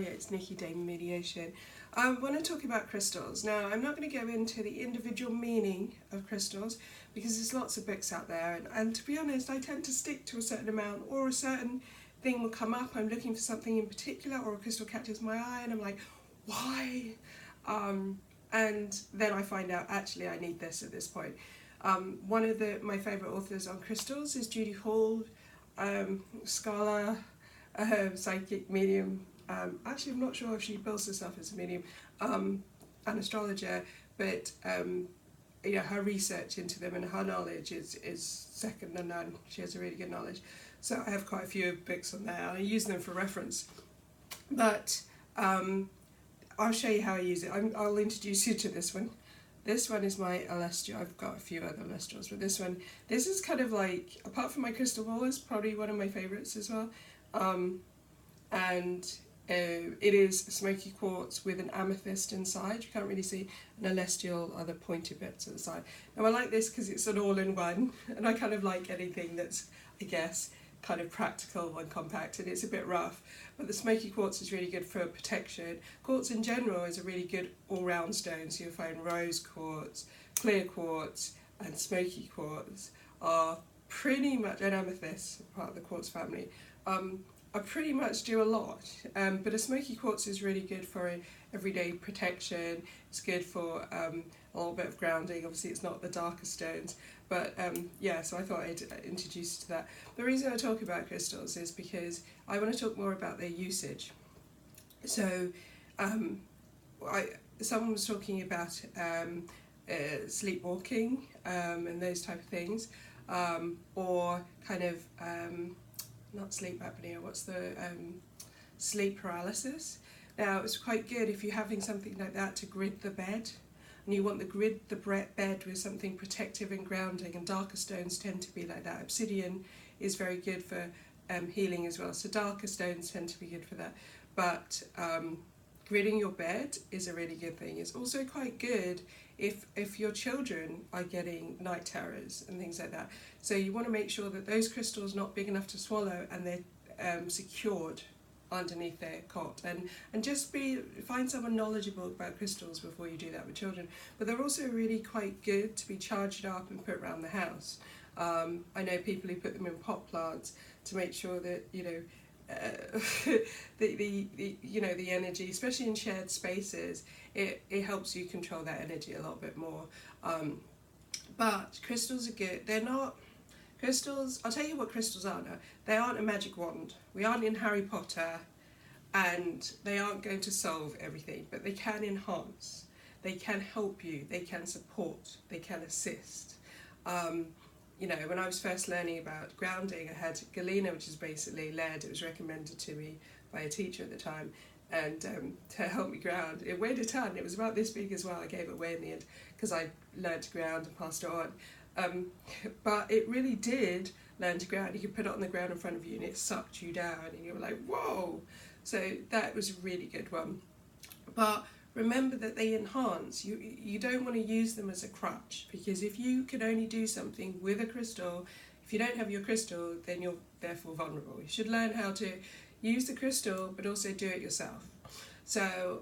it's Nikki Damon Mediation. I want to talk about crystals. Now, I'm not going to go into the individual meaning of crystals because there's lots of books out there, and to be honest, I tend to stick to a certain amount, or a certain thing will come up. I'm looking for something in particular, or a crystal catches my eye, and I'm like, why? And then I find out actually I need this at this point. One of my favourite authors on crystals is Judy Hall, scholar, psychic medium. Actually, I'm not sure if she bills herself as a medium, an astrologer, but her research into them and her knowledge is second to none. She has a really good knowledge. So I have quite a few books on there. I use them for reference. But I'll show you how I use it. I'll introduce you to this one. This one is my Celestial. I've got a few other Celestials, but this is kind of like, apart from my crystal ball, is probably one of my favourites as well. And it is smoky quartz with an amethyst inside. You can't really see an Celestial, other pointed bits at the side. Now I like this because it's an all-in-one, and I kind of like anything that's, I guess, kind of practical and compact, and it's a bit rough, but the smoky quartz is really good for protection. Quartz in general is a really good all-round stone, so you'll find rose quartz, clear quartz and smoky quartz are pretty much, and amethyst, part of the quartz family, I pretty much do a lot, but a smoky quartz is really good for everyday protection. It's good for a little bit of grounding. Obviously it's not the darker stones, but so I thought I'd introduce you to that. The reason I talk about crystals is because I want to talk more about their usage. So someone was talking about sleepwalking and those type of things, or kind of not sleep apnea, what's the sleep paralysis. Now it's quite good if you're having something like that to grid the bed, and you want to grid the bed with something protective and grounding, and darker stones tend to be like that. Obsidian is very good for healing as well, so darker stones tend to be good for that. But gridding your bed is a really good thing. It's also quite good if your children are getting night terrors and things like that. So you want to make sure that those crystals are not big enough to swallow, and they're secured underneath their cot, and just find someone knowledgeable about crystals before you do that with children. But they're also really quite good to be charged up and put around the house. I know people who put them in pot plants to make sure that the energy, especially in shared spaces, it helps you control that energy a little bit more. But crystals are good. They're not crystals. I'll tell you what crystals are now. They aren't a magic wand. We aren't in Harry Potter, and they aren't going to solve everything, but they can enhance. They can help you. They can support. They can assist. When I was first learning about grounding, I had Galena, which is basically lead. It was recommended to me by a teacher at the time, and to help me ground. It weighed a ton. It was about this big as well. I gave it away in the end because I learned to ground and passed it on. But it really did learn to ground. You could put it on the ground in front of you and it sucked you down, and you were like, whoa! So that was a really good one. But remember that they enhance. You don't want to use them as a crutch, because if you can only do something with a crystal, if you don't have your crystal, then you're therefore vulnerable. You should learn how to use the crystal, but also do it yourself. So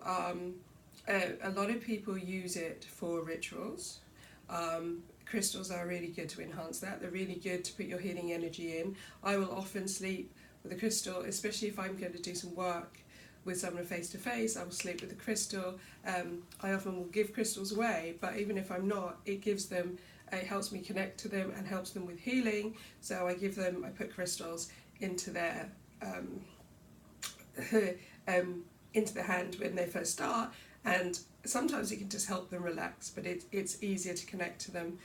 a lot of people use it for rituals. Crystals are really good to enhance that. They're really good to put your healing energy in. I will often sleep with a crystal, especially if I'm going to do some work with someone face to face. I will sleep with a crystal. I often will give crystals away, but even if I'm not, it helps me connect to them and helps them with healing. So I put crystals into their into the hand when they first start, and sometimes it can just help them relax, but it's easier to connect to them.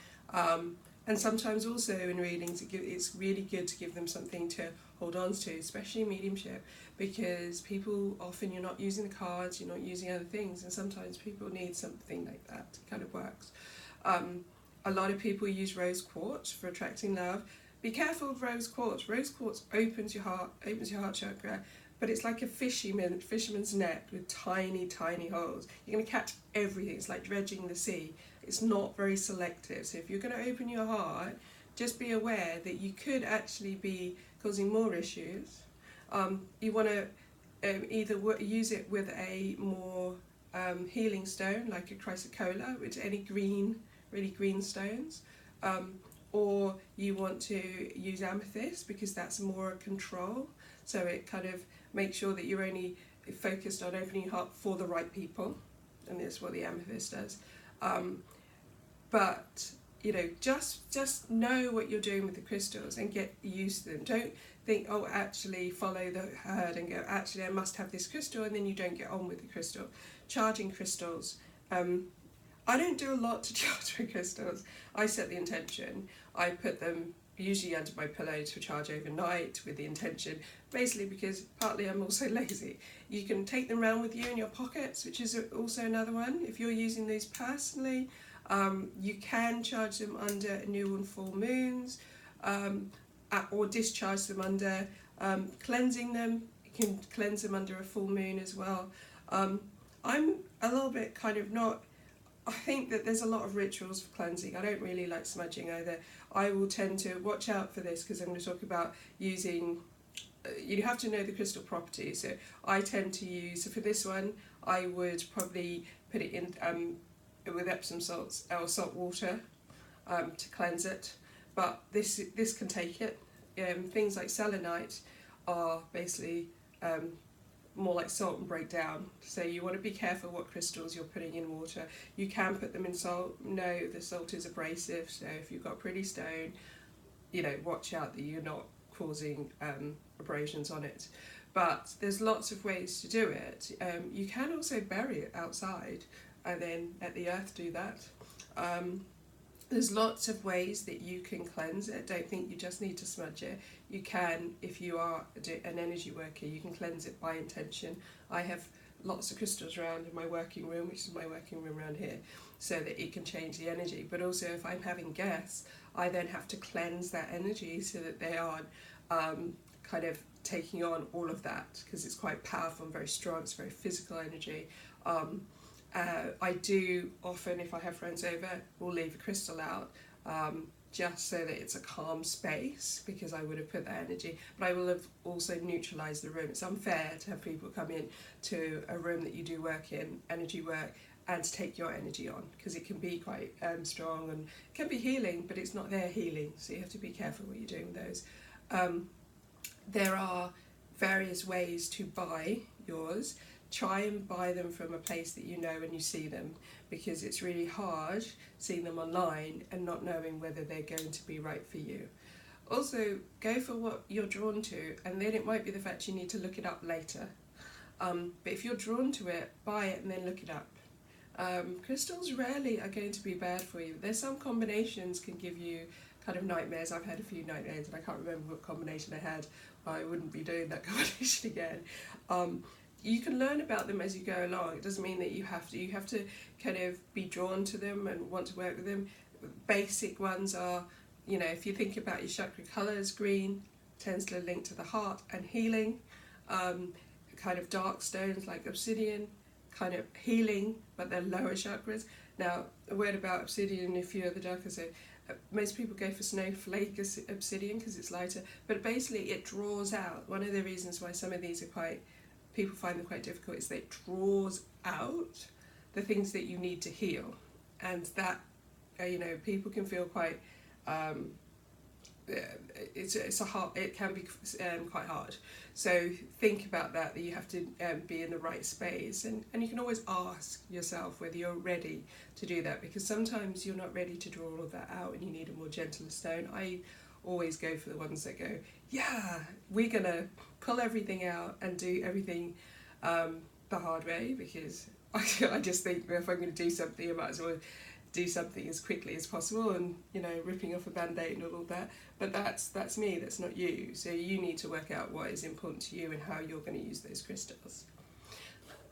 And sometimes also in readings, it's really good to give them something to hold on to, especially mediumship, because people often, you're not using the cards, you're not using other things, and sometimes people need something like that. It kind of works. A lot of people use rose quartz for attracting love. Be careful of rose quartz. Rose quartz opens your heart chakra, but it's like a fisherman's net with tiny, tiny holes. You're going to catch everything. It's like dredging the sea. It's not very selective. So if you're going to open your heart, just be aware that you could actually be causing more issues. You want to either use it with a more healing stone like a chrysocolla, which any green, really green stones, or you want to use amethyst because that's more control, so it kind of makes sure that you're only focused on opening your heart for the right people, and that's what the amethyst does. But you know, just know what you're doing with the crystals and get used to them. Don't think, oh, actually follow the herd and go, actually I must have this crystal, and then you don't get on with the crystal. Charging crystals, I don't do a lot to charge for crystals. I set the intention. I put them usually under my pillow to charge overnight with the intention, basically because partly I'm also lazy. You can take them around with you in your pockets, which is also another one. If you're using these personally, you can charge them under new and full moons, or discharge them under cleansing them. You can cleanse them under a full moon as well. I'm a little bit kind of not, I think that there's a lot of rituals for cleansing. I don't really like smudging either. I will tend to watch out for this because I'm going to talk about using, you have to know the crystal properties. So I tend to use, so for this one, I would probably put it in with Epsom salts or salt water to cleanse it. But this can take it. Things like selenite are basically more like salt and break down. So you want to be careful what crystals you're putting in water. You can put them in salt. No, the salt is abrasive. So if you've got pretty stone, you know, watch out that you're not causing abrasions on it. But there's lots of ways to do it. You can also bury it outside and then let the earth do that. There's lots of ways that you can cleanse it. Don't think you just need to smudge it. You can, if you are an energy worker, you can cleanse it by intention. I have lots of crystals around in my working room, which is my working room around here, so that it can change the energy. But also if I'm having guests, I then have to cleanse that energy so that they aren't kind of taking on all of that, because it's quite powerful and very strong. It's very physical energy. I do often, if I have friends over, will leave a crystal out just so that it's a calm space, because I would have put that energy, but I will have also neutralised the room. It's unfair to have people come in to a room that you do work in, energy work, and to take your energy on, because it can be quite strong and can be healing, but it's not their healing, so you have to be careful what you're doing with those. There are various ways to buy yours. Try and buy them from a place that you know and you see them, because it's really hard seeing them online and not knowing whether they're going to be right for you. Also, go for what you're drawn to, and then it might be the fact you need to look it up later. But if you're drawn to it, buy it and then look it up. Crystals rarely are going to be bad for you. There's some combinations can give you kind of nightmares. I've had a few nightmares and I can't remember what combination I had. I wouldn't be doing that combination again. You can learn about them as you go along. It doesn't mean that you have to kind of be drawn to them and want to work with them. Basic ones are, you know, if you think about your chakra colours, green tends to link to the heart and healing. Kind of dark stones like obsidian, kind of healing, but they're lower chakras. Now, a word about obsidian and a few other darker, so most people go for snowflake obsidian because it's lighter, but basically it draws out. One of the reasons why some of these are people find them quite difficult is that it draws out the things that you need to heal, and that you know, people can feel quite it can be quite hard. So think about that you have to be in the right space, and you can always ask yourself whether you're ready to do that, because sometimes you're not ready to draw all of that out and you need a more gentle stone. I always go for the ones that go, yeah, we're gonna pull everything out and do everything the hard way, because I just think if I'm going to do something, I might as well do something as quickly as possible, and you know, ripping off a band-aid and all of that. But that's me, that's not you. So you need to work out what is important to you and how you're going to use those crystals.